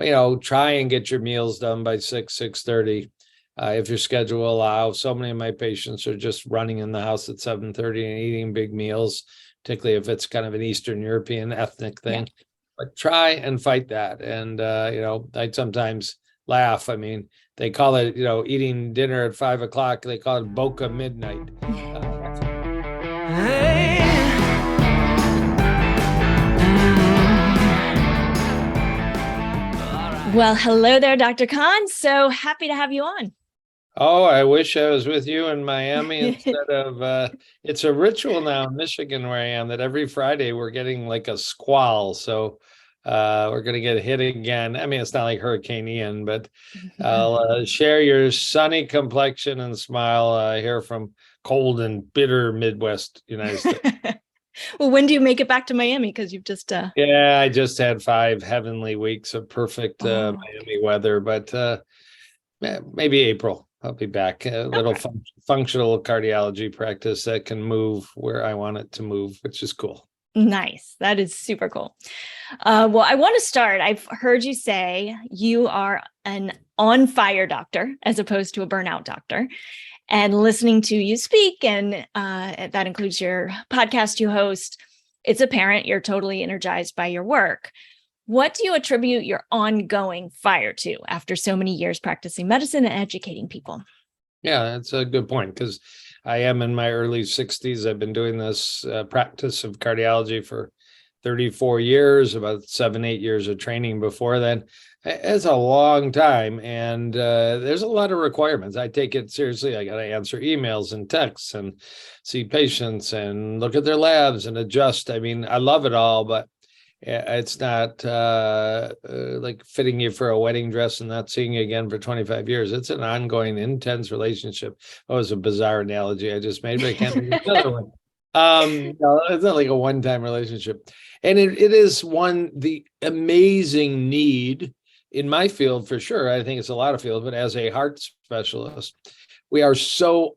try and get your meals done by 6:30. If your schedule will allow. So many of my patients are just running in the house at 7:30 and eating big meals, particularly if it's kind of an Eastern European ethnic thing. Yeah. But try and fight that. And, I sometimes laugh. I mean, they call it, eating dinner at 5 o'clock. They call it Boca midnight. Well, hello there, Dr. Kahn. So happy to have you on. Oh, I wish I was with you in Miami instead of, it's a ritual now in Michigan where I am that every Friday we're getting like a squall. So we're going to get hit again. I mean, it's not like Hurricane Ian, but I'll share your sunny complexion and smile here from cold and bitter Midwest United States. Well, when do you make it back to Miami? Because you've just... Yeah, I just had 5 heavenly weeks of perfect Miami weather, but maybe April. I'll be back. A little functional cardiology practice that can move where I want it to move, which is cool. Nice. That is super cool. Well, I want to start. I've heard you say you are an on-fire doctor as opposed to a burnout doctor. And listening to you speak, and that includes your podcast you host, it's apparent you're totally energized by your work. What do you attribute your ongoing fire to after so many years practicing medicine and educating people? Yeah, that's a good point, because I am in my early 60s. I've been doing this practice of cardiology for 34 years, about 7-8 years of training before then. It's a long time, and there's a lot of requirements. I take it seriously. I got to answer emails and texts and see patients and look at their labs and adjust. I mean, I love it all, but it's not like fitting you for a wedding dress and not seeing you again for 25 years. It's an ongoing, intense relationship. That was a bizarre analogy I just made, but I can't think of another one. No, it's not like a one-time relationship. And it is the amazing need in my field, for sure. I think it's a lot of fields, but as a heart specialist, we are so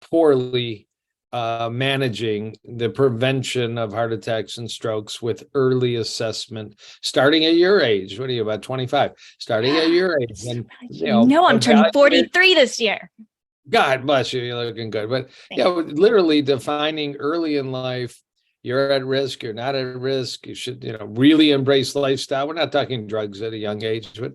poorly managing the prevention of heart attacks and strokes with early assessment, starting at your age. What are you, about 25? Starting at your age. And, I'm turning 43 this year. God bless you. You're looking good. But literally defining early in life, you're at risk, you're not at risk. You should, really embrace lifestyle. We're not talking drugs at a young age, but,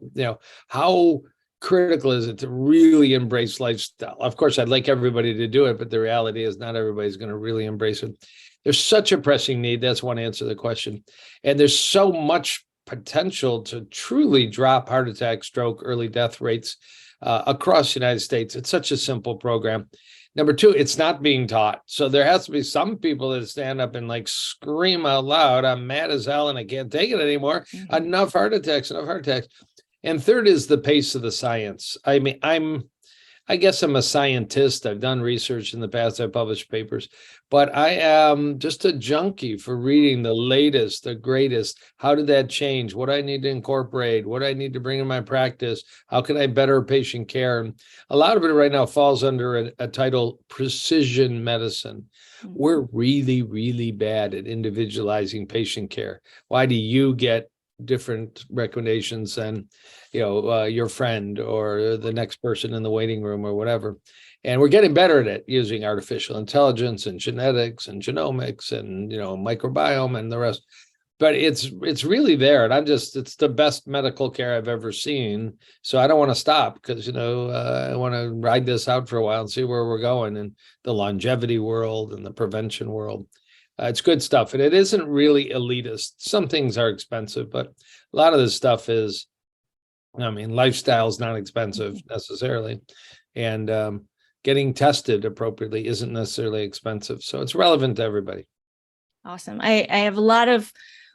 how critical is it to really embrace lifestyle? Of course, I'd like everybody to do it, but the reality is not everybody's going to really embrace it. There's such a pressing need. That's one answer to the question. And there's so much potential to truly drop heart attack, stroke, early death rates across the United States. It's such a simple program. Number 2, it's not being taught. So there has to be some people that stand up and like scream out loud, I'm mad as hell and I can't take it anymore. Mm-hmm. Enough heart attacks. And 3rd is the pace of the science. I mean, I guess I'm a scientist. I've done research in the past. I've published papers, but I am just a junkie for reading the latest, the greatest. How did that change? What I need to incorporate? What I need to bring in my practice? How can I better patient care? And a lot of it right now falls under a title, precision medicine. Mm-hmm. We're really, really bad at individualizing patient care. Why do you get different recommendations than your friend or the next person in the waiting room or whatever? And we're getting better at it using artificial intelligence and genetics and genomics and microbiome and the rest. But it's really there, and it's the best medical care I've ever seen. So I don't want to stop, because I want to ride this out for a while and see where we're going in the longevity world and the prevention world. It's good stuff, and it isn't really elitist. Some things are expensive, but a lot of this stuff is, lifestyle is not expensive necessarily, and getting tested appropriately isn't necessarily expensive. So it's relevant to everybody. Awesome. I have a lot of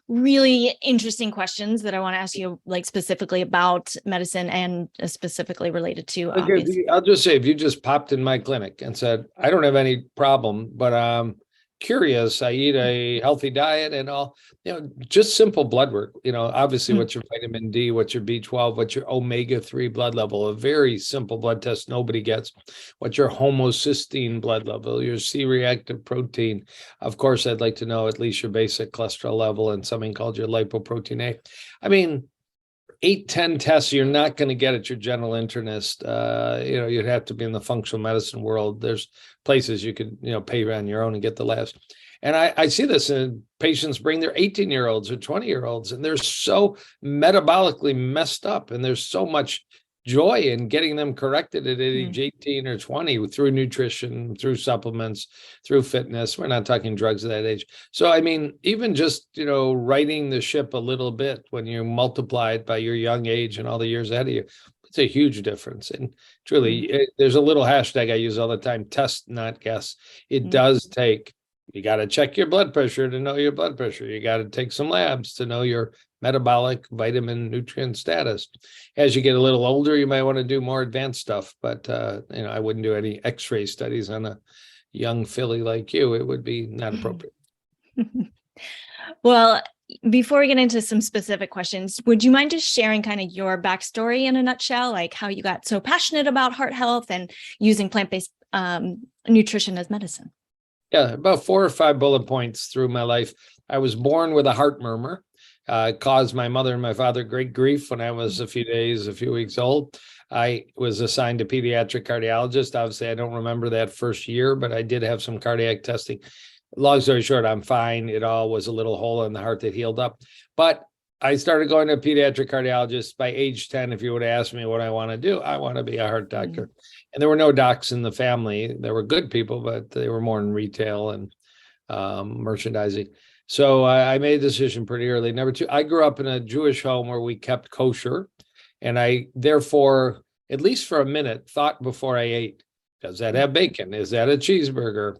really interesting questions that I want to ask you, like specifically about medicine and specifically related to. I'll just say, if you just popped in my clinic and said, I don't have any problem, but curious, I eat a healthy diet and all, just simple blood work, obviously what's your vitamin D, what's your B12, what's your omega-3 blood level, a very simple blood test nobody gets, what's your homocysteine blood level, your C-reactive protein. Of course, I'd like to know at least your basic cholesterol level and something called your lipoprotein A. I mean, 8-10 tests you're not going to get at your general internist. You'd have to be in the functional medicine world. There's places you could, pay on your own and get the labs. And I see this in patients bring their 18-year-olds or 20-year-olds, and they're so metabolically messed up, and there's so much joy in getting them corrected at age 18 or 20 through nutrition, through supplements, through fitness. We're not talking drugs at that age. So, I mean, even just, righting the ship a little bit when you multiply it by your young age and all the years ahead of you, it's a huge difference. And truly, there's a little hashtag I use all the time: test, not guess. It does take, you got to check your blood pressure to know your blood pressure. You got to take some labs to know your metabolic, vitamin, nutrient status. As you get a little older, you might want to do more advanced stuff, but I wouldn't do any x-ray studies on a young filly like you. It would be not appropriate. Well, before we get into some specific questions, would you mind just sharing kind of your backstory in a nutshell, like how you got so passionate about heart health and using plant-based nutrition as medicine? Yeah, about 4 or 5 bullet points through my life. I was born with a heart murmur. Caused my mother and my father great grief when I was a few weeks old. I was assigned a pediatric cardiologist. Obviously, I don't remember that first year, but I did have some cardiac testing. Long story short, I'm fine. It all was a little hole in the heart that healed up. But I started going to a pediatric cardiologist by age 10. If you would have asked me what I want to do, I want to be a heart doctor. And there were no docs in the family. There were good people, but they were more in retail and merchandising. So I made a decision pretty early. Number 2, I grew up in a Jewish home where we kept kosher. And I, therefore, at least for a minute, thought before I ate, does that have bacon? Is that a cheeseburger?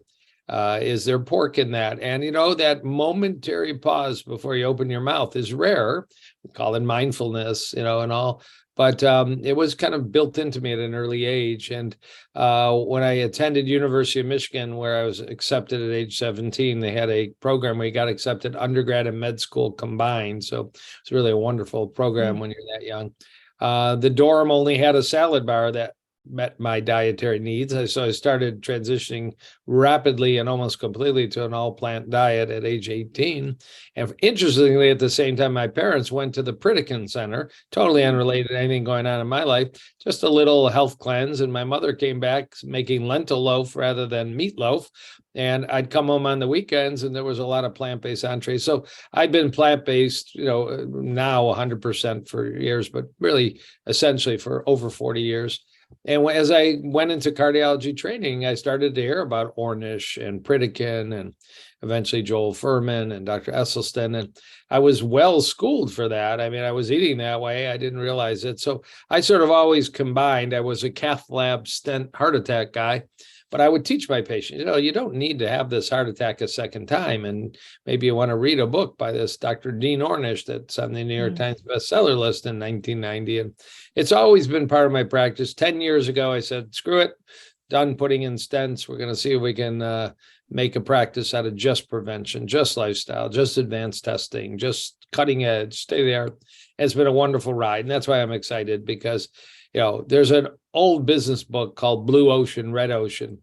Is there pork in that? And, that momentary pause before you open your mouth is rare. We call it mindfulness, and all. But it was kind of built into me at an early age. And when I attended University of Michigan, where I was accepted at age 17, they had a program where you got accepted undergrad and med school combined. So it's really a wonderful program when you're that young. The dorm only had a salad bar that met my dietary needs. So I started transitioning rapidly and almost completely to an all-plant diet at age 18. And interestingly, at the same time, my parents went to the Pritikin Center, totally unrelated to anything going on in my life, just a little health cleanse. And my mother came back making lentil loaf rather than meatloaf. And I'd come home on the weekends and there was a lot of plant-based entrees. So I'd been plant-based, now 100% for years, but really essentially for over 40 years. And as I went into cardiology training, I started to hear about Ornish and Pritikin and eventually Joel Fuhrman and Dr. Esselstyn. And I was well schooled for that. I mean, I was eating that way. I didn't realize it. So I sort of always combined. I was a cath lab stent heart attack guy, but I would teach my patients, you don't need to have this heart attack a second time. And maybe you want to read a book by this Dr. Dean Ornish that's on the New York Times bestseller list in 1990. And it's always been part of my practice. 10 years ago, I said, screw it, done putting in stents. We're going to see if we can make a practice out of just prevention, just lifestyle, just advanced testing, just cutting edge, state of the art. It's been a wonderful ride. And that's why I'm excited because, there's an old business book called Blue Ocean, Red Ocean,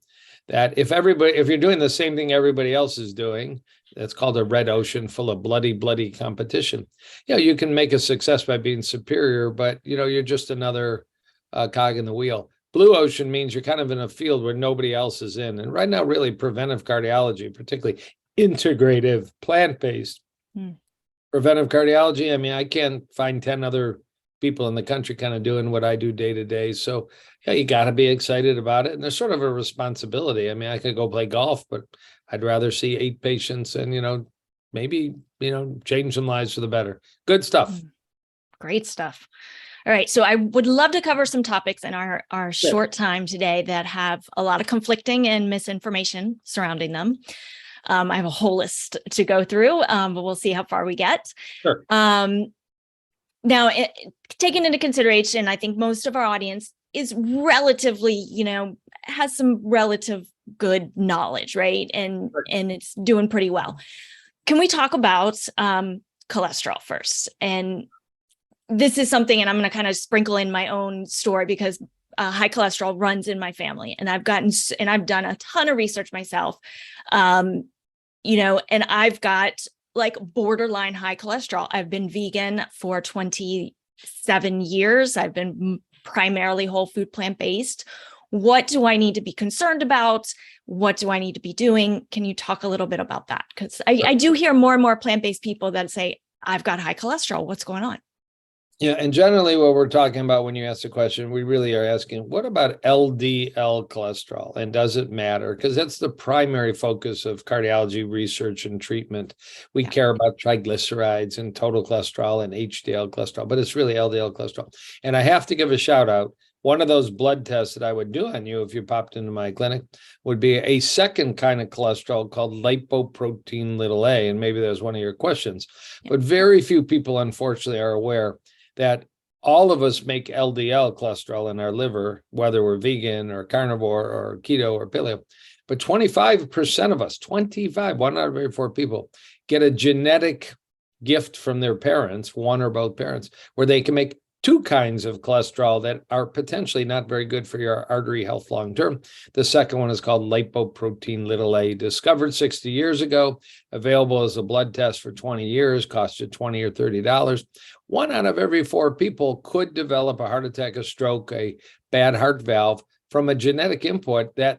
that if you're doing the same thing everybody else is doing, that's called a red ocean full of bloody competition. You can make a success by being superior, but you're just another cog in the wheel. Blue ocean means you're kind of in a field where nobody else is in. And right now, really preventive cardiology, particularly integrative, plant-based preventive cardiology. I mean, I can't find 10 other people in the country kind of doing what I do day to day. So you got to be excited about it. And there's sort of a responsibility. I mean, I could go play golf, but I'd rather see 8 patients and, maybe, change some lives for the better. Good stuff. Great stuff. All right. So I would love to cover some topics in our short time today that have a lot of conflicting and misinformation surrounding them. I have a whole list to go through, but we'll see how far we get. Sure. Now, taking into consideration, I think most of our audience is relatively, has some relative good knowledge, right? And it's doing pretty well. Can we talk about cholesterol first? And this is something, and I'm going to kind of sprinkle in my own story because high cholesterol runs in my family, and I've done a ton of research myself, and I've got like borderline high cholesterol. I've been vegan for 20 7 years. I've been primarily whole food plant-based. What do I need to be concerned about? What do I need to be doing? Can you talk a little bit about that? Because I do hear more and more plant-based people that say, I've got high cholesterol. What's going on? Yeah, and generally what we're talking about when you ask the question, we really are asking, what about LDL cholesterol? And does it matter? Because that's the primary focus of cardiology research and treatment. We care about triglycerides and total cholesterol and HDL cholesterol, but it's really LDL cholesterol. And I have to give a shout out. One of those blood tests that I would do on you if you popped into my clinic would be a second kind of cholesterol called lipoprotein little a. And maybe that was one of your questions. But very few people, unfortunately, are aware that all of us make LDL cholesterol in our liver, whether we're vegan or carnivore or keto or paleo. But 25% of us, 25, 1 out of every 4 people, get a genetic gift from their parents, one or both parents, where they can make 2 kinds of cholesterol that are potentially not very good for your artery health long term. The second one is called lipoprotein little a, discovered 60 years ago, available as a blood test for 20 years, cost you $20 or $30. 1 out of every 4 people could develop a heart attack, a stroke, a bad heart valve from a genetic input that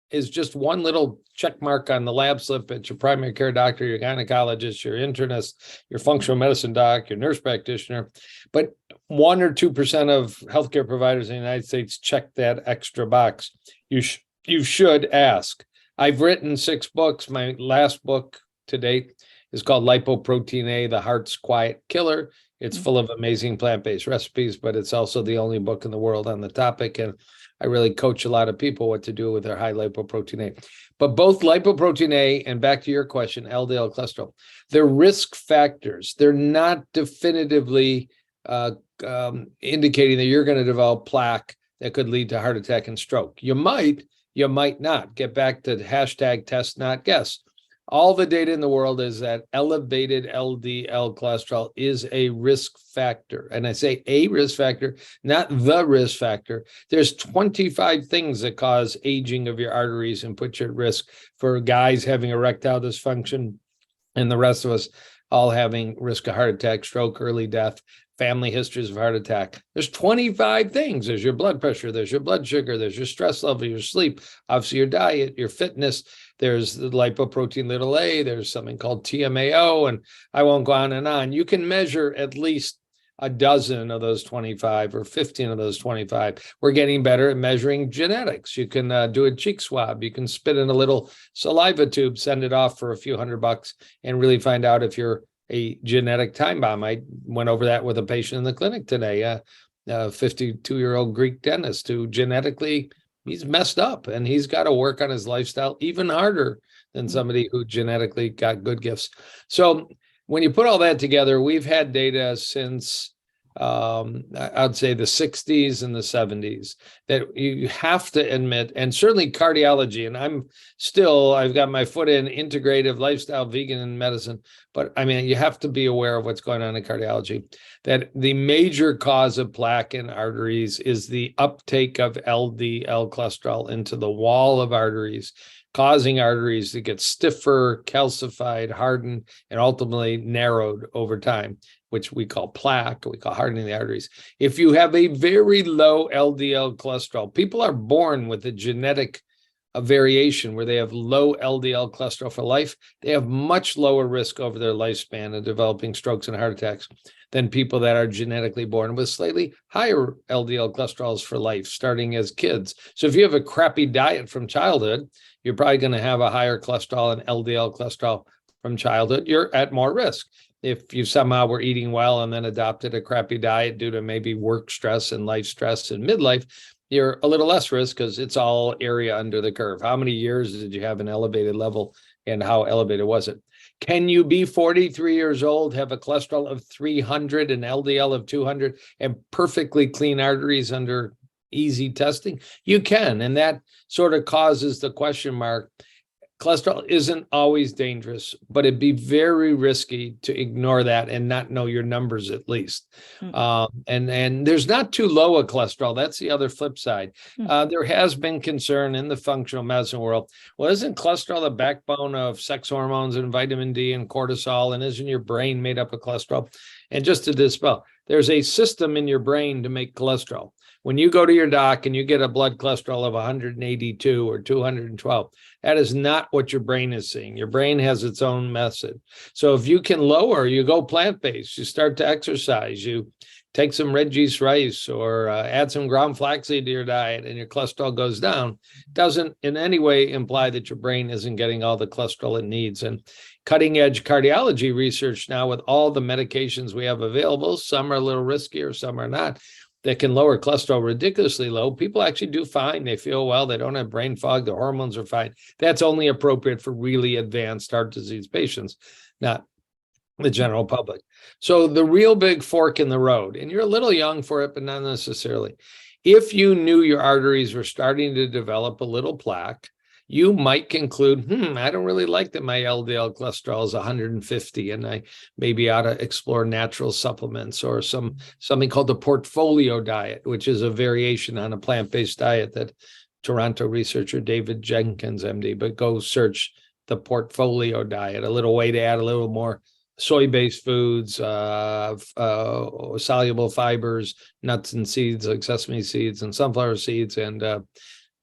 is just one little check mark on the lab slip at your primary care doctor, your gynecologist, your internist, your functional medicine doc, your nurse practitioner. But 1 or 2% of healthcare providers in the United States check that extra box. You should ask. I've written 6 books. My last book to date is called Lipoprotein A, The Heart's Quiet Killer. It's full of amazing plant-based recipes, but it's also the only book in the world on the topic. And I really coach a lot of people what to do with their high lipoprotein A. But both lipoprotein A and, back to your question, LDL cholesterol, they're risk factors. They're not definitively indicating that you're going to develop plaque that could lead to heart attack and stroke. You might not. Get back to hashtag test, not guess. All the data in the world is that elevated LDL cholesterol is a risk factor. And I say a risk factor, not the risk factor. There's 25 things that cause aging of your arteries and put you at risk for guys having erectile dysfunction and the rest of us all having risk of heart attack, stroke, early death, family histories of heart attack. There's 25 things. There's your blood pressure, there's your blood sugar, there's your stress level, your sleep, obviously your diet, your fitness. There's the lipoprotein little a, there's something called TMAO, and I won't go on and on. You can measure at least a dozen of those 25 or 15 of those 25. We're getting better at measuring genetics. You can do a cheek swab. You can spit in a little saliva tube, send it off for a few $100 and really find out if you're a genetic time bomb. I went over that with a patient in the clinic today, a 52-year-old Greek dentist who genetically, he's messed up and he's got to work on his lifestyle even harder than somebody who genetically got good gifts. So when you put all that together, we've had data since I'd say the 60s and the 70s that you have to admit, and certainly cardiology, and I've got my foot in integrative lifestyle, vegan and medicine, but I mean, you have to be aware of what's going on in cardiology, that the major cause of plaque in arteries is the uptake of LDL cholesterol into the wall of arteries, causing arteries to get stiffer, calcified, hardened, and ultimately narrowed over time, which we call plaque, we call hardening the arteries. If you have a very low LDL cholesterol, people are born with a genetic variation where they have low LDL cholesterol for life. They have much lower risk over their lifespan of developing strokes and heart attacks than people that are genetically born with slightly higher LDL cholesterols for life, starting as kids. So if you have a crappy diet from childhood, you're probably going to have a higher cholesterol and LDL cholesterol from childhood. You're at more risk. If you somehow were eating well and then adopted a crappy diet due to maybe work stress and life stress in midlife, you're a little less risk because it's all area under the curve. How many years did you have an elevated level and how elevated was it? Can you be 43 years old, have a cholesterol of 300, an LDL of 200, and perfectly clean arteries under easy testing? You can, and that sort of causes the question mark. Cholesterol isn't always dangerous, but it'd be very risky to ignore that and not know your numbers at least. And there's not too low a cholesterol. That's the other flip side. There has been concern in the functional medicine world. Well, isn't cholesterol the backbone of sex hormones and vitamin D and cortisol? And isn't your brain made up of cholesterol? And just to dispel, there's a system in your brain to make cholesterol. When you go to your doc and you get a blood cholesterol of 182 or 212, that is not what your brain is seeing. Your brain has its own method. So if you can lower, you go plant-based, you start to exercise, you take some red yeast rice or add some ground flaxseed to your diet and your cholesterol goes down, doesn't in any way imply that your brain isn't getting all the cholesterol it needs. And cutting edge cardiology research now with all the medications we have available, some are a little riskier, some are not, that can lower cholesterol ridiculously low. People actually do fine. They feel well. They don't have brain fog. The hormones are fine. That's only appropriate for really advanced heart disease patients, not the general public. So the real big fork in the road, and you're a little young for it, but not necessarily. If you knew your arteries were starting to develop a little plaque, you might conclude, I don't really like that my LDL cholesterol is 150 and I maybe ought to explore natural supplements or something called the portfolio diet, which is a variation on a plant-based diet that Toronto researcher David Jenkins, MD, but go search the portfolio diet, a little way to add a little more soy-based foods, soluble fibers, nuts and seeds like sesame seeds and sunflower seeds, and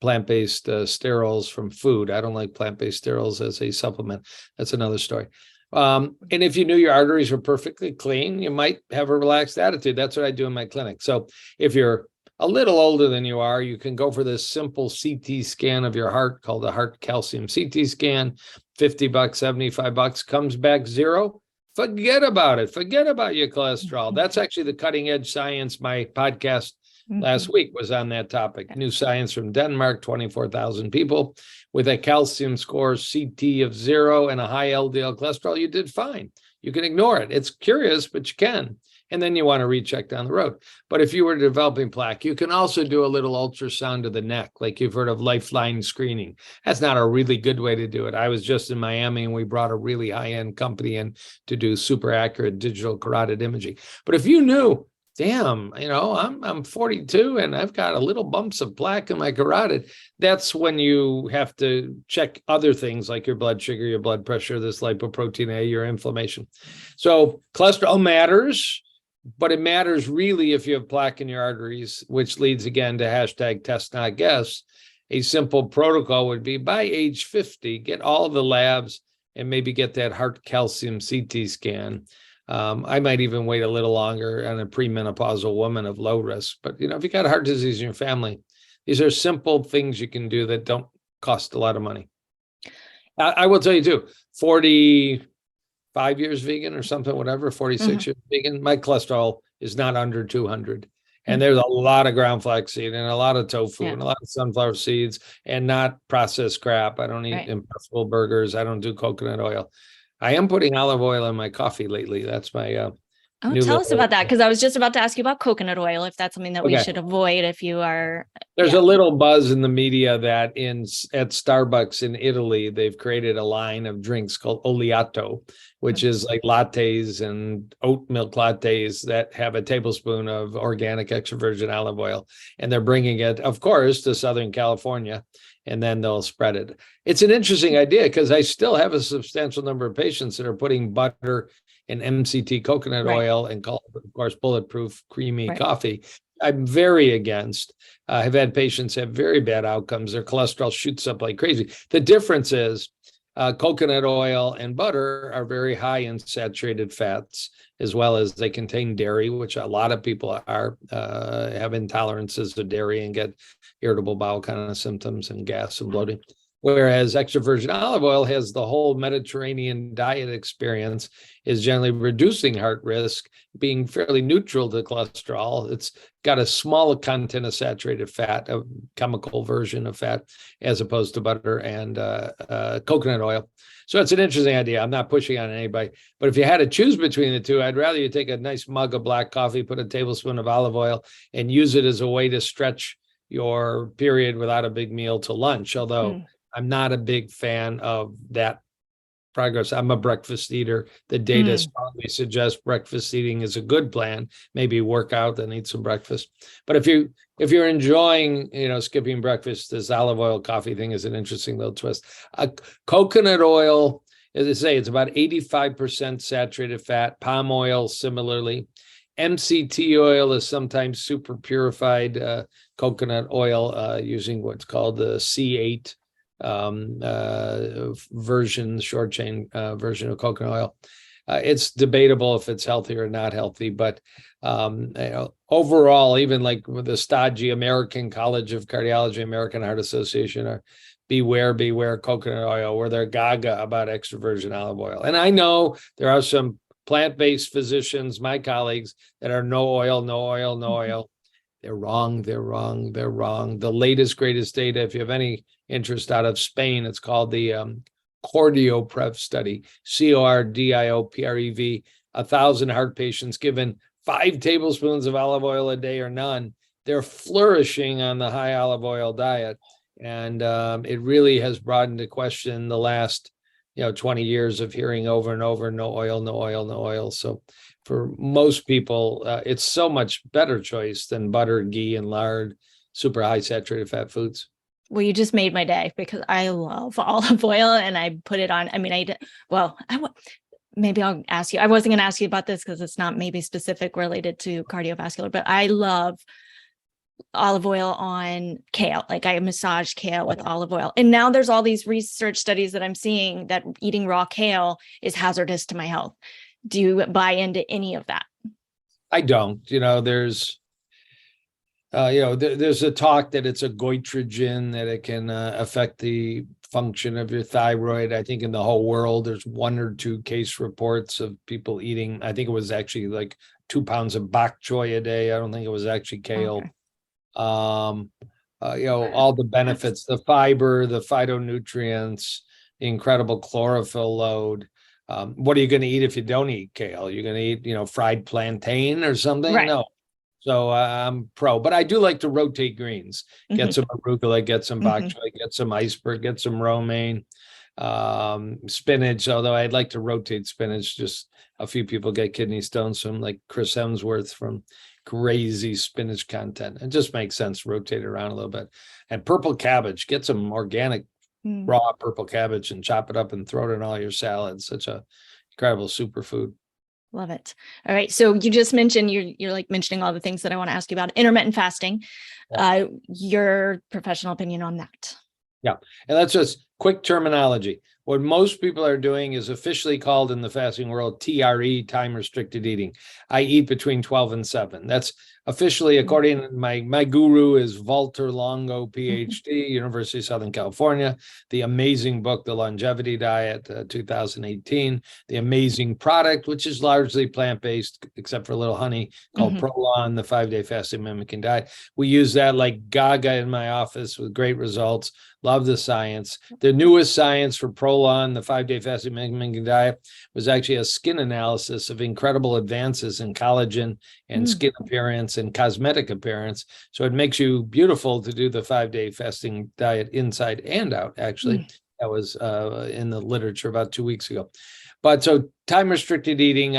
plant-based sterols from food. I don't like plant-based sterols as a supplement. That's another story. And if you knew your arteries were perfectly clean, you might have a relaxed attitude. That's what I do in my clinic. So if you're a little older than you are, you can go for this simple CT scan of your heart called the heart calcium CT scan, $50, $75, comes back zero. Forget about it. Forget about your cholesterol. That's actually the cutting edge science. My podcast last week was on that topic. New science from Denmark, 24,000 people with a calcium score CT of 0 and a high LDL cholesterol. You did fine. You can ignore it. It's curious, but you can. And then you want to recheck down the road. But if you were developing plaque, you can also do a little ultrasound of the neck, like you've heard of lifeline screening. That's not a really good way to do it. I was just in Miami and we brought a really high-end company in to do super accurate digital carotid imaging. But if you knew, damn, I'm 42 and I've got a little bumps of plaque in my carotid, that's when you have to check other things like your blood sugar, your blood pressure, this lipoprotein A, your inflammation. So cholesterol matters, but it matters really if you have plaque in your arteries, which leads again to hashtag test not guess. A simple protocol would be by age 50, get all the labs and maybe get that heart calcium CT scan. I might even wait a little longer on a premenopausal woman of low risk. But, if you got heart disease in your family, these are simple things you can do that don't cost a lot of money. I will tell you too, 45 years vegan or something, whatever, 46 years vegan, my cholesterol is not under 200. And there's a lot of ground flaxseed and a lot of tofu and a lot of sunflower seeds and not processed crap. I don't eat Impossible burgers. I don't do coconut oil. I am putting olive oil in my coffee lately. That's my tell us about that, because I was just about to ask you about coconut oil, if that's something that we should avoid if you are. There's a little buzz in the media that at Starbucks in Italy, they've created a line of drinks called oleato, which is like lattes and oat milk lattes that have a tablespoon of organic extra virgin olive oil. And they're bringing it, of course, to Southern California, and then they'll spread it. It's an interesting idea because I still have a substantial number of patients that are putting butter and MCT coconut oil and call it, of course, bulletproof creamy coffee. I'm very against. I've had patients have very bad outcomes. Their cholesterol shoots up like crazy. The difference is coconut oil and butter are very high in saturated fats, as well as they contain dairy, which a lot of people have intolerances to dairy and get irritable bowel kind of symptoms and gas and bloating. Whereas extra virgin olive oil has the whole Mediterranean diet experience, is generally reducing heart risk, being fairly neutral to cholesterol. It's got a small content of saturated fat, a chemical version of fat, as opposed to butter and coconut oil. So it's an interesting idea. I'm not pushing on anybody, but if you had to choose between the two, I'd rather you take a nice mug of black coffee, put a tablespoon of olive oil, and use it as a way to stretch your period without a big meal to lunch. Although I'm not a big fan of that progress. I'm a breakfast eater. The data strongly suggests breakfast eating is a good plan. Maybe work out and eat some breakfast. But if you're enjoying, skipping breakfast, this olive oil coffee thing is an interesting little twist. Coconut oil, as I say, it's about 85% saturated fat. Palm oil, similarly. MCT oil is sometimes super purified coconut oil using what's called the C8 version, the short chain version of coconut oil. It's debatable if it's healthy or not healthy, but overall, even like with the stodgy American College of Cardiology, American Heart Association, are beware coconut oil, where they're gaga about extra virgin olive oil. And I know there are some plant-based physicians, my colleagues, that are no oil, no oil, no oil. They're wrong. The latest, greatest data, if you have any interest, out of Spain, it's called the CardioPrev study, CORDIOPREV, 1,000 heart patients given 5 tablespoons of olive oil a day or none. They're flourishing on the high olive oil diet. And it really has brought into question the last 20 years of hearing over and over, no oil, no oil, no oil. So for most people, it's so much better choice than butter, ghee, and lard, super high saturated fat foods. Well, you just made my day, because I love olive oil and I put it on. I mean, maybe I'll ask you. I wasn't going to ask you about this because it's not maybe specific related to cardiovascular, but I love olive oil on kale. Like, I massage kale with olive oil. And now there's all these research studies that I'm seeing that eating raw kale is hazardous to my health. Do you buy into any of that? I don't. There's there's a talk that it's a goitrogen, that it can affect the function of your thyroid. I think in the whole world, there's 1 or 2 case reports of people eating, I think it was actually like 2 pounds of bok choy a day. I don't think it was actually kale. Okay. All the benefits, the fiber, the phytonutrients, the incredible chlorophyll load. What are you going to eat if you don't eat kale? You're going to eat, fried plantain or something? Right. No. So I'm pro, but I do like to rotate greens. Get some arugula, get some bok choy, get some iceberg, get some romaine, spinach. Although I'd like to rotate spinach. Just a few people get kidney stones from, like Chris Hemsworth, from crazy spinach content. It just makes sense to rotate it around a little bit. And purple cabbage, get some organic raw purple cabbage and chop it up and throw it in all your salads. Such a incredible superfood. Love it. All right. So you just mentioned, you're like mentioning all the things that I want to ask you about. Intermittent fasting. Yeah. Your professional opinion on that. Yeah. And that's just quick terminology. What most people are doing is officially called in the fasting world TRE, time restricted eating. I eat between 12 and 7. That's officially, according to my guru is Walter Longo, PhD, University of Southern California. The amazing book, The Longevity Diet, 2018. The amazing product, which is largely plant-based, except for a little honey, called Prolon, the 5-day fasting mimicking diet. We use that like gaga in my office with great results. Love the science. The newest science for Prolon, the 5-day fasting mimicking diet, was actually a skin analysis of incredible advances in collagen and skin appearance and cosmetic appearance. So it makes you beautiful to do the 5-day fasting diet inside and out, actually. That was in the literature about 2 weeks ago. But so time restricted eating,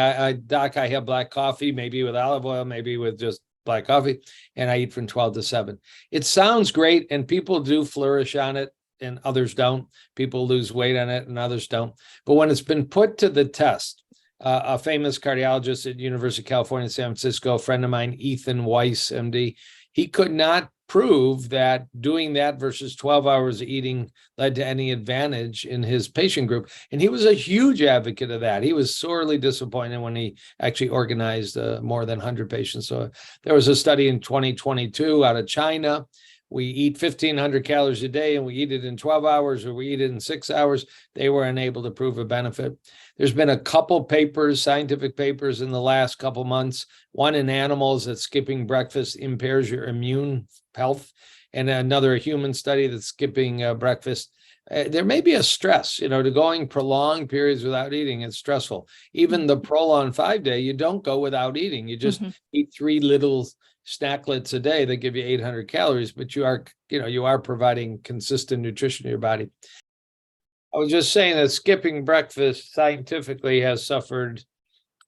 Doc, I have black coffee, maybe with olive oil, maybe with just black coffee, and I eat from 12 to 7. It sounds great, and people do flourish on it, and others don't. People lose weight on it, and others don't. But when it's been put to the test, a famous cardiologist at University of California, San Francisco, a friend of mine, Ethan Weiss, MD, he could not prove that doing that versus 12 hours of eating led to any advantage in his patient group. And he was a huge advocate of that. He was sorely disappointed when he actually organized more than 100 patients. So there was a study in 2022 out of China. We eat 1,500 calories a day and we eat it in 12 hours or we eat it in 6 hours. They were unable to prove a benefit. There's been a couple papers, scientific papers in the last couple months, one in animals that skipping breakfast impairs your immune health, and another human study that skipping breakfast. There may be a stress, to going prolonged periods without eating. It's stressful. Even the Prolon 5-day, you don't go without eating. You just eat 3 little snacklets a day that give you 800 calories, but you are providing consistent nutrition to your body. I was just saying that skipping breakfast scientifically has suffered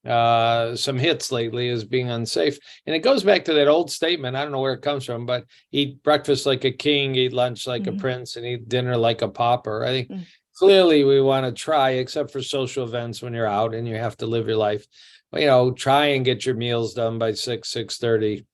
some hits lately as being unsafe. And it goes back to that old statement. I don't know where it comes from, but eat breakfast like a king, eat lunch like a prince, and eat dinner like a pauper. I think clearly we want to try, except for social events when you're out and you have to live your life. try and get your meals done by 6:30.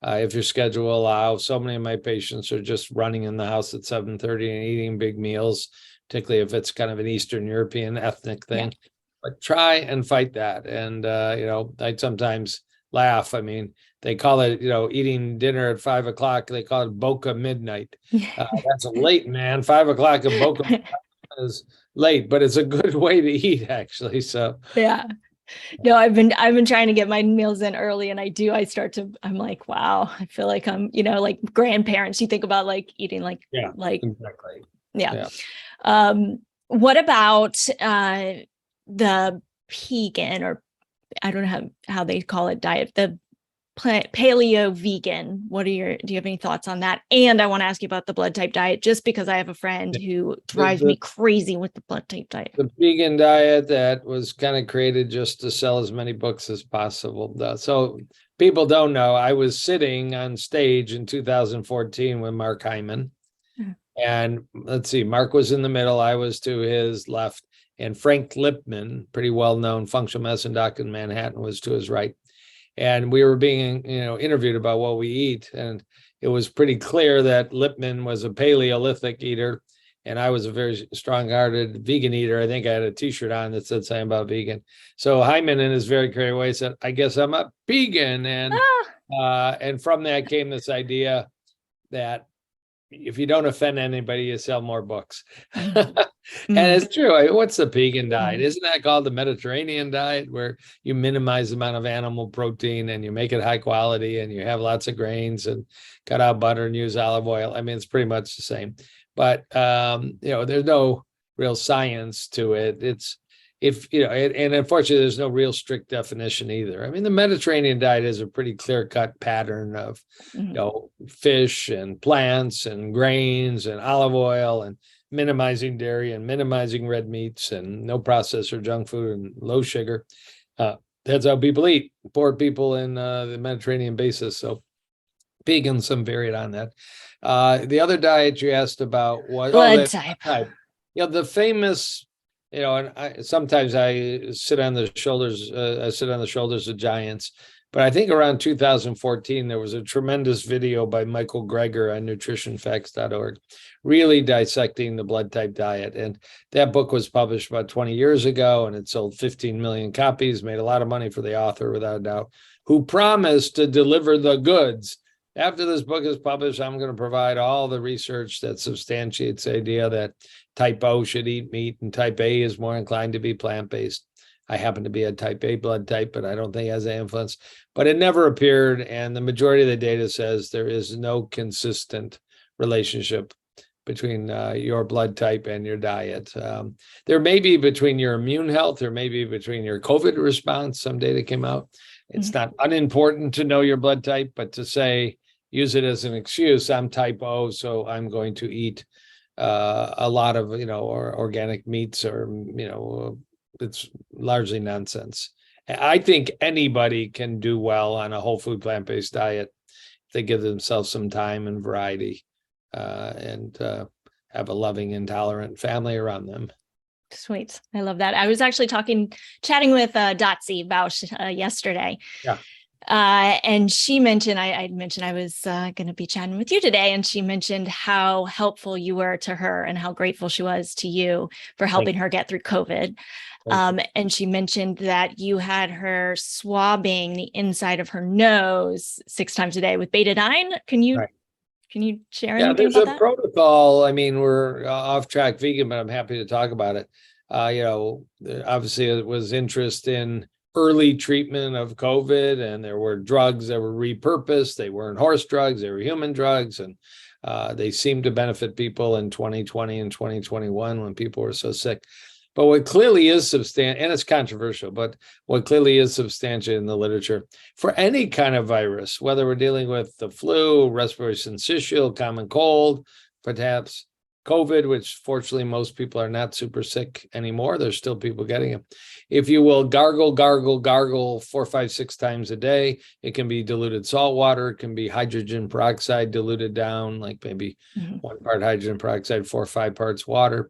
If your schedule will allow. So many of my patients are just running in the house at 7:30 and eating big meals, particularly if it's kind of an Eastern European ethnic thing. Yeah. But try and fight that. And, I sometimes laugh. I mean, they call it, eating dinner at 5 o'clock. They call it Boca midnight. That's late, man. 5 o'clock in Boca is late, but it's a good way to eat, actually. So, yeah. No, I've been trying to get my meals in early, and I'm like, wow, I feel like I'm, like grandparents. You think about like eating exactly. Yeah. What about the vegan, or I don't know how they call it, diet, the paleo vegan? Do you have any thoughts on that? And I want to ask you about the blood type diet, just because I have a friend who drives me crazy with the blood type diet. The vegan diet that was kind of created just to sell as many books as possible. So people don't know, I was sitting on stage in 2014 with Mark Hyman. And let's see, Mark was in the middle, I was to his left, and Frank Lipman, pretty well-known functional medicine doctor in Manhattan, was to his right. And we were being, interviewed about what we eat. And it was pretty clear that Lipman was a Paleolithic eater, and I was a very strong-hearted vegan eater. I think I had a T-shirt on that said something about vegan. So Hyman, in his very clear way, said, "I guess I'm a vegan." And from that came this idea that if you don't offend anybody, you sell more books. And it's true. I mean, what's the vegan diet? Isn't that called the Mediterranean diet, where you minimize the amount of animal protein and you make it high quality and you have lots of grains and cut out butter and use olive oil? I mean, it's pretty much the same. But there's no real science to it. And unfortunately, there's no real strict definition either. I mean, the Mediterranean diet is a pretty clear-cut pattern of, fish and plants and grains and olive oil, and minimizing dairy and minimizing red meats and no processed or junk food and low sugar. That's how people eat. Poor people in the Mediterranean basin. So vegans, some varied on that. The other diet you asked about was blood type. The famous, and sometimes I sit on the shoulders. I sit on the shoulders of giants. But I think around 2014, there was a tremendous video by Michael Greger on nutritionfacts.org, really dissecting the blood type diet. And that book was published about 20 years ago, and it sold 15 million copies, made a lot of money for the author, without a doubt, who promised to deliver the goods. After this book is published, I'm going to provide all the research that substantiates the idea that type O should eat meat and type A is more inclined to be plant-based. I happen to be a type A blood type, but I don't think it has an influence. But it never appeared, and the majority of the data says there is no consistent relationship between your blood type and your diet. There may be between your immune health, there may be between your COVID response. Some data came out. It's not unimportant to know your blood type, but to say, use it as an excuse, I'm type O, so I'm going to eat a lot of, or organic meats, or, it's largely nonsense. I think anybody can do well on a whole food plant-based diet if they give themselves some time and variety, and have a loving, intolerant family around them. Sweet. I love that. I was actually chatting with Dotsie Bausch yesterday. Yeah. And she mentioned, I mentioned I was going to be chatting with you today, and she mentioned how helpful you were to her and how grateful she was to you for helping her get through COVID. And she mentioned that you had her swabbing the inside of her nose 6 times a day with betadine. Can you share anything about that? There's a protocol. I mean, we're off track vegan, but I'm happy to talk about it. Obviously it was interest in early treatment of COVID, and there were drugs that were repurposed. They weren't horse drugs, they were human drugs. And they seemed to benefit people in 2020 and 2021 when people were so sick. But what clearly is substantial, and it's controversial, but what clearly is substantial in the literature for any kind of virus, whether we're dealing with the flu, respiratory syncytial, common cold, perhaps COVID, which fortunately most people are not super sick anymore. There's still people getting it. If you will gargle 4, 5, 6 times a day, it can be diluted salt water. It can be hydrogen peroxide diluted down, like maybe 1 part hydrogen peroxide, 4 or 5 parts water.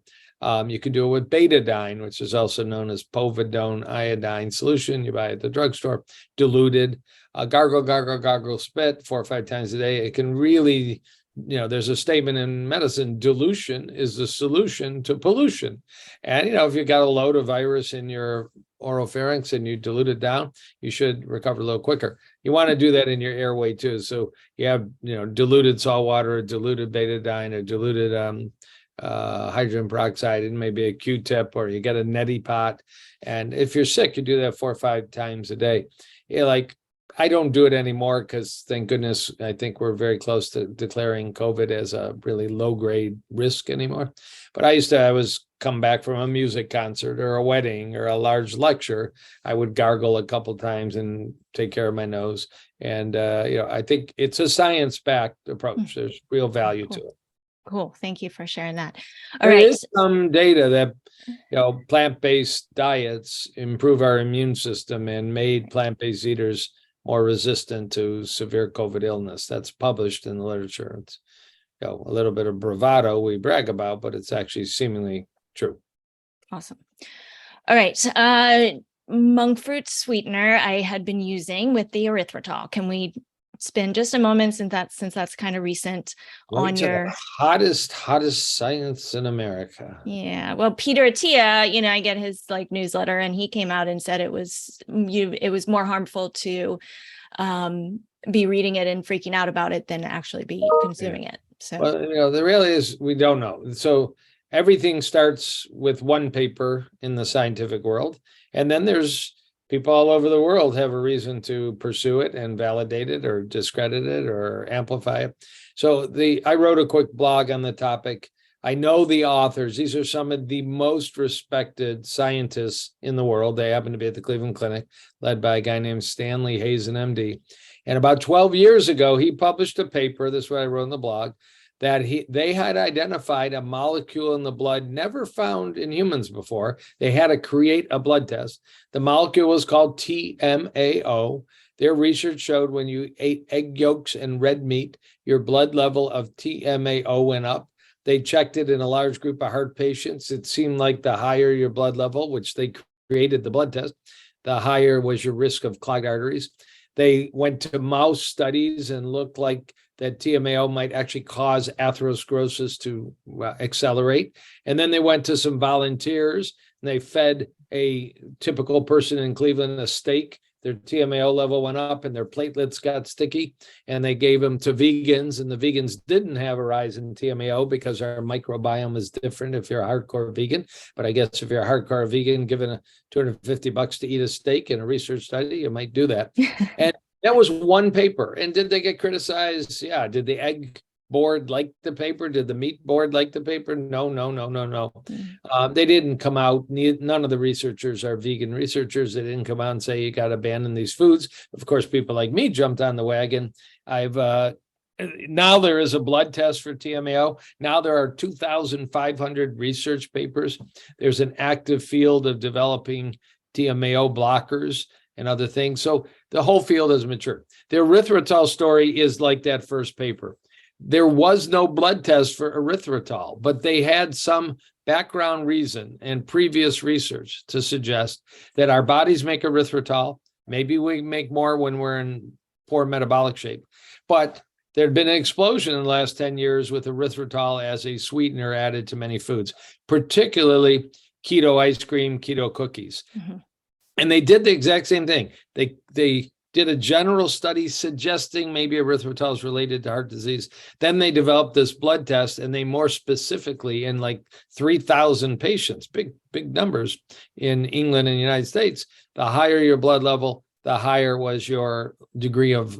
You can do it with betadine, which is also known as povidone iodine solution. You buy it at the drugstore, diluted. Gargle, spit 4 or 5 times a day. It can really, there's a statement in medicine, dilution is the solution to pollution. And, if you've got a load of virus in your oropharynx and you dilute it down, you should recover a little quicker. You want to do that in your airway too. So you have, diluted salt water, diluted betadine, or diluted hydrogen peroxide, and maybe a Q-tip, or you get a neti pot. And if you're sick, you do that 4 or 5 times a day. I don't do it anymore because, thank goodness, I think we're very close to declaring COVID as a really low-grade risk anymore. But I was come back from a music concert or a wedding or a large lecture, I would gargle a couple times and take care of my nose. And, I think it's a science-backed approach. There's real value to it. Cool. Thank you for sharing that. There is some data that, plant-based diets improve our immune system and made plant-based eaters more resistant to severe COVID illness. That's published in the literature. It's a little bit of bravado we brag about, but it's actually seemingly true. Awesome. All right. Monk fruit sweetener I had been using with the erythritol. Can we spend just a moment, since that's kind of recent, on your hottest science in America? Yeah. Well, Peter Attia, I get his newsletter, and he came out and said it was more harmful to be reading it and freaking out about it than actually be consuming it. So, well, the reality is we don't know. So everything starts with one paper in the scientific world, and then there's people all over the world have a reason to pursue it and validate it or discredit it or amplify it. So I wrote a quick blog on the topic. I know the authors. These are some of the most respected scientists in the world. They happen to be at the Cleveland Clinic, led by a guy named Stanley Hazen, MD. And about 12 years ago, he published a paper, this is what I wrote in the blog, that they had identified a molecule in the blood never found in humans before. They had to create a blood test. The molecule was called TMAO. Their research showed when you ate egg yolks and red meat, your blood level of TMAO went up. They checked it in a large group of heart patients. It seemed like the higher your blood level, which they created the blood test, the higher was your risk of clogged arteries. They went to mouse studies and looked like that TMAO might actually cause atherosclerosis to accelerate. And then they went to some volunteers and they fed a typical person in Cleveland a steak. Their TMAO level went up and their platelets got sticky, and they gave them to vegans, and the vegans didn't have a rise in TMAO because our microbiome is different if you're a hardcore vegan. But I guess if you're a hardcore vegan, given $250 to eat a steak in a research study, you might do that. And that was one paper. And did they get criticized? Yeah. Did the egg board like the paper? Did the meat board like the paper? No. They didn't come out. None of the researchers are vegan researchers. They didn't come out and say you got to abandon these foods. Of course, people like me jumped on the wagon. Now there is a blood test for TMAO. Now there are 2,500 research papers. There's an active field of developing TMAO blockers and other things. So the whole field has matured. The erythritol story is like that first paper. There was no blood test for erythritol, but they had some background reason and previous research to suggest that our bodies make erythritol. Maybe we make more when we're in poor metabolic shape. But there had been an explosion in the last 10 years with erythritol as a sweetener added to many foods, particularly keto ice cream, keto cookies. Mm-hmm. And they did the exact same thing. They did a general study suggesting maybe erythritol is related to heart disease. Then they developed this blood test, and they more specifically, in like 3,000 patients, big numbers in England and the United States, the higher your blood level, the higher was your degree of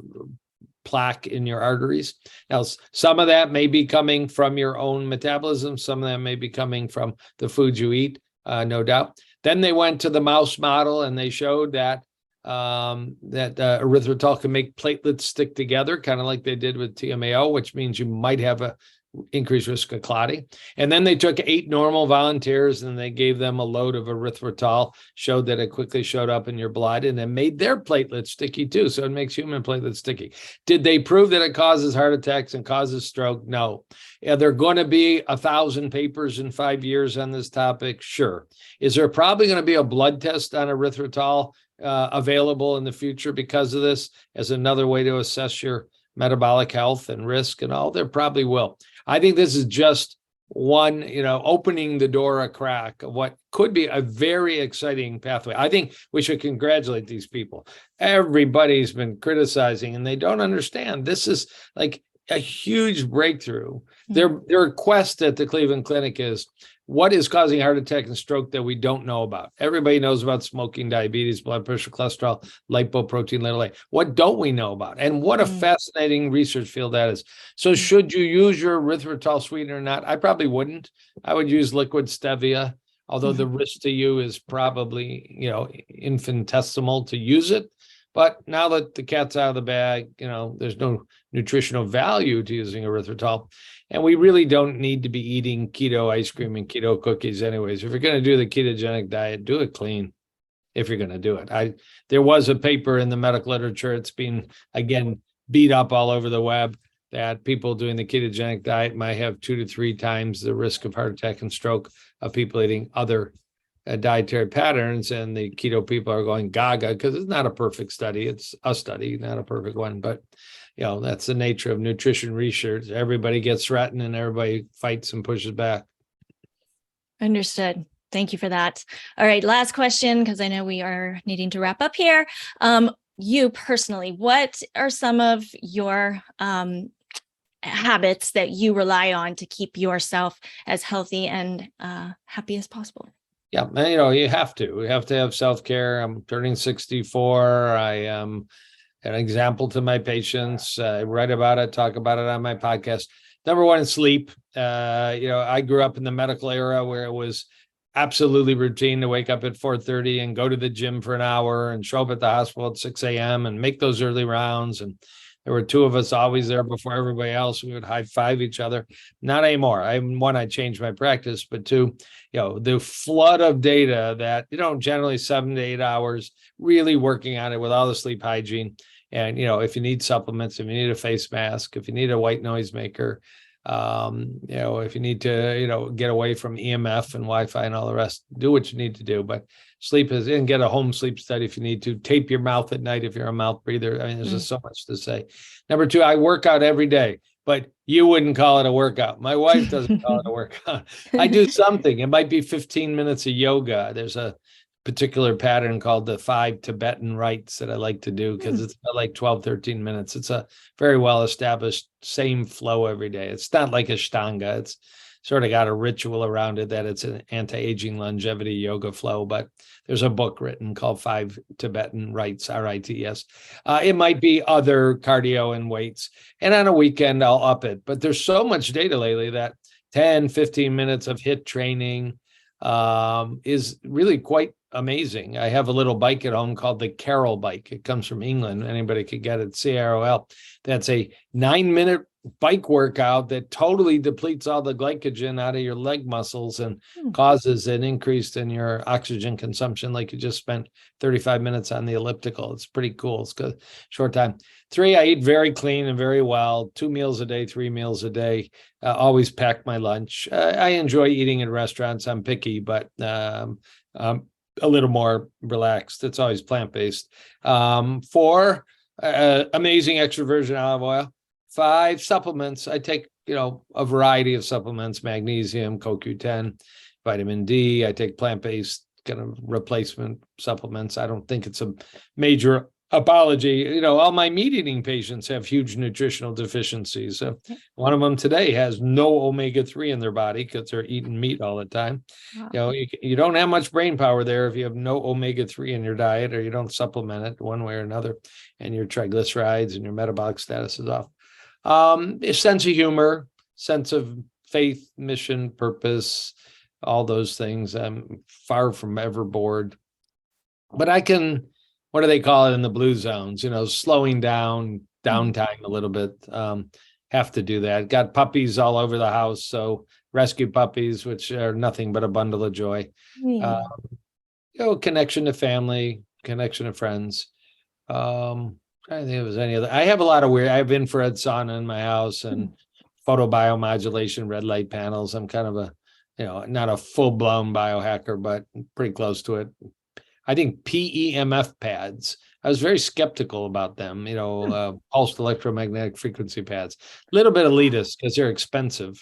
plaque in your arteries. Now, some of that may be coming from your own metabolism. Some of that may be coming from the foods you eat, no doubt. Then they went to the mouse model, and they showed that erythritol can make platelets stick together, kind of like they did with TMAO, which means you might have a increased risk of clotting. And then they took 8 normal volunteers and they gave them a load of erythritol, showed that it quickly showed up in your blood, and then made their platelets sticky too. So it makes human platelets sticky. Did they prove that it causes heart attacks and causes stroke? No. Are there going to be 1,000 papers in 5 years on this topic? Sure. Is there probably going to be a blood test on erythritol available in the future because of this as another way to assess your metabolic health and risk and all? There probably will. I think this is just one, opening the door a crack of what could be a very exciting pathway. I think we should congratulate these people. Everybody's been criticizing and they don't understand. This is like a huge breakthrough. Their request at the Cleveland Clinic is, what is causing heart attack and stroke that we don't know about? Everybody knows about smoking, diabetes, blood pressure, cholesterol, lipoprotein little a. What don't we know about? And what a fascinating research field that is. So should you use your erythritol sweetener or not? I probably wouldn't. I would use liquid stevia, although the risk to you is probably, infinitesimal to use it. But now that the cat's out of the bag, there's no nutritional value to using erythritol. And we really don't need to be eating keto ice cream and keto cookies anyways. If you're going to do the ketogenic diet, do it clean if you're going to do it. There was a paper in the medical literature, it's been, again, beat up all over the web, that people doing the ketogenic diet might have 2 to 3 times the risk of heart attack and stroke of people eating other dietary patterns. And the keto people are going gaga because it's not a perfect study. It's a study, not a perfect one. But that's the nature of nutrition research. Everybody gets threatened and everybody fights and pushes back. Understood. Thank you for that. All right, last question, because I know we are needing to wrap up here. You personally, what are some of your habits that you rely on to keep yourself as healthy and happy as possible? Yeah, you have to. We have to have self-care. I'm turning 64. I am an example to my patients. I write about it, talk about it on my podcast. Number one is sleep. I grew up in the medical era where it was absolutely routine to wake up at 4:30 and go to the gym for an hour and show up at the hospital at 6 a.m. and make those early rounds. And there were 2 of us always there before everybody else. We would high five each other. Not anymore. I changed my practice, but 2, the flood of data that, generally 7 to 8 hours, really working on it with all the sleep hygiene. And, if you need supplements, if you need a face mask, if you need a white noise maker, if you need to, get away from EMF and Wi-Fi and all the rest, do what you need to do. But sleep is in, get a home sleep study if you need to, tape your mouth at night if you're a mouth breather. I mean, there's just so much to say. Number 2, I work out every day, but you wouldn't call it a workout. My wife doesn't call it a workout. I do something. It might be 15 minutes of yoga. There's a particular pattern called the 5 Tibetan rites that I like to do because it's about like 12, 13 minutes. It's a very well-established same flow every day. It's not like Ashtanga. It's sort of got a ritual around it that it's an anti-aging longevity yoga flow, but there's a book written called 5 Tibetan rites, RITS. It might be other cardio and weights. And on a weekend, I'll up it. But there's so much data lately that 10, 15 minutes of HIIT training is really quite amazing. I have a little bike at home called the Carol bike. It comes from England. Anybody could get it, CAROL. That's a 9-minute bike workout that totally depletes all the glycogen out of your leg muscles and causes an increase in your oxygen consumption, like you just spent 35 minutes on the elliptical. It's pretty cool. It's a short time. 3, I eat very clean and very well. 2 meals a day, 3 meals a day. Always pack my lunch. I enjoy eating in restaurants. I'm picky, but a little more relaxed. It's always plant-based. 4, amazing extra virgin olive oil. 5, supplements. I take, a variety of supplements, magnesium, CoQ10, vitamin D. I take plant-based kind of replacement supplements. I don't think it's a major apology. All my meat-eating patients have huge nutritional deficiencies. So one of them today has no omega-3 in their body because they're eating meat all the time. Wow. You don't have much brain power there if you have no omega-3 in your diet or you don't supplement it one way or another, and your triglycerides and your metabolic status is off. A sense of humor, sense of faith, mission, purpose, all those things. I'm far from ever bored. But I can, what do they call it in the blue zones? Slowing down, downtime a little bit, have to do that. Got puppies all over the house, so rescue puppies, which are nothing but a bundle of joy. Yeah. Connection to family, connection to friends. I think it was any other. I have a lot of weird. I have infrared sauna in my house and photobiomodulation, red light panels. I'm kind of a, not a full blown biohacker, but pretty close to it. I think PEMF pads. I was very skeptical about them. Pulsed electromagnetic frequency pads. A little bit elitist because they're expensive.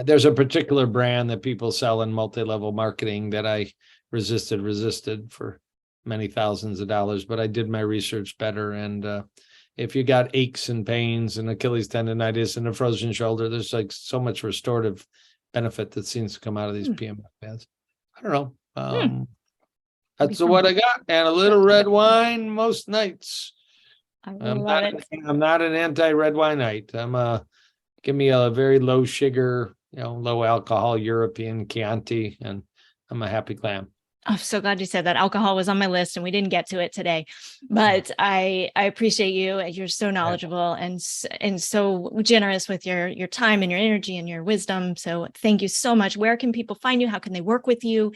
There's a particular brand that people sell in multi-level marketing that I resisted for many thousands of dollars, but I did my research better. And if you got aches and pains and Achilles tendonitis and a frozen shoulder, there's like so much restorative benefit that seems to come out of these PMF pads. I don't know. That's what I got. And a little red wine most nights. I'm not an anti-red winite. Give me a very low sugar, low alcohol European Chianti, and I'm a happy clam. I'm so glad you said that. Alcohol was on my list and we didn't get to it today, but I appreciate you. You're so knowledgeable and so generous with your time and your energy and your wisdom. So thank you so much. Where can people find you? How can they work with you?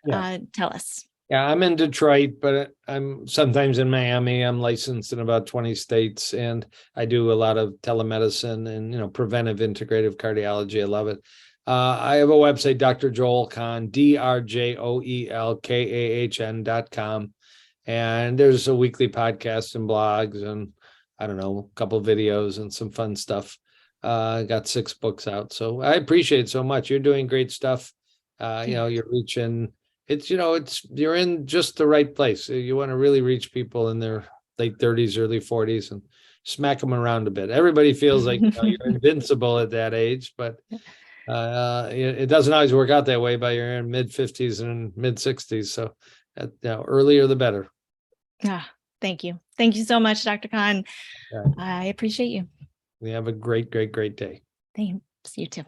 Tell us. Yeah, I'm in Detroit, but I'm sometimes in Miami. I'm licensed in about 20 states, and I do a lot of telemedicine and, preventive integrative cardiology. I love it. I have a website, Dr. Joel Kahn, DrJoelKahn.com. And there's a weekly podcast and blogs and I don't know, a couple of videos and some fun stuff. I got 6 books out. So I appreciate it so much. You're doing great stuff. You're reaching, you're in just the right place. You want to really reach people in their late 30s, early 40s and smack them around a bit. Everybody feels like you're invincible at that age, but it doesn't always work out that way by your mid 50s and mid 60s. So earlier the better. Thank you. Thank you so much, Dr. Kahn. I appreciate you. We have a great, great, great day. Thanks. You too.